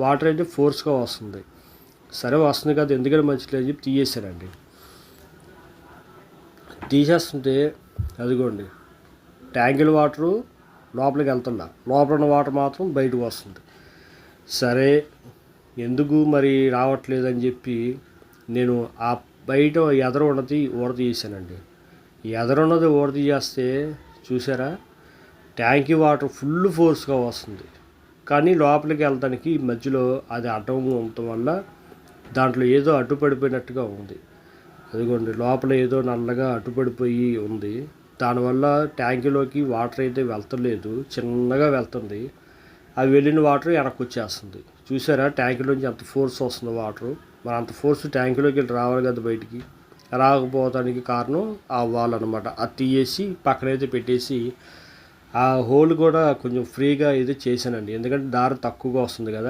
Water అయితే ఫోర్స్గా వస్తుంది. సరే వస్తుంది కదా, ఎందుకంటే మంచిది అని చెప్పి తీసేసానండి. తీసేస్తుంటే అదిగోండి ట్యాంకుల వాటరు లోపలికి వెళ్తున్నా, లోపల ఉన్న వాటర్ మాత్రం బయటకు వస్తుంది. సరే ఎందుకు మరి రావట్లేదని చెప్పి నేను ఆ బయట ఎదర ఉన్నది ఊడతీసానండి. ఎదరున్నది ఊడతీసేస్తే చూసారా, ట్యాంకీ వాటర్ ఫుల్ ఫోర్స్గా వస్తుంది. కానీ లోపలికి వెళ్ళడానికి మధ్యలో అది అడ్డం ఉండటం వల్ల దాంట్లో ఏదో అడ్డుపడిపోయినట్టుగా ఉంది. అదిగోండి లోపల ఏదో నల్లగా అడ్డుపడిపోయి ఉంది. దానివల్ల ట్యాంకీలోకి వాటర్ అయితే వెళ్తలేదు, చిన్నగా వెళ్తుంది. అవి వెళ్ళిన వాటర్ వెనక్కి వచ్చేస్తుంది. చూసారా ట్యాంకీలోంచి ఎంత ఫోర్స్ వస్తుందో వాటరు. మరి అంత ఫోర్స్ ట్యాంకీలోకి వెళ్ళి రావాలి కదా బయటికి. రాకపోవడానికి కారణం ఆ వాల్ అనమాట. అది తీసేసి పక్కనైతే పెట్టేసి ఆ హోల్ కూడా కొంచెం ఫ్రీగా అయితే చేశానండి, ఎందుకంటే దారి తక్కువగా వస్తుంది కదా.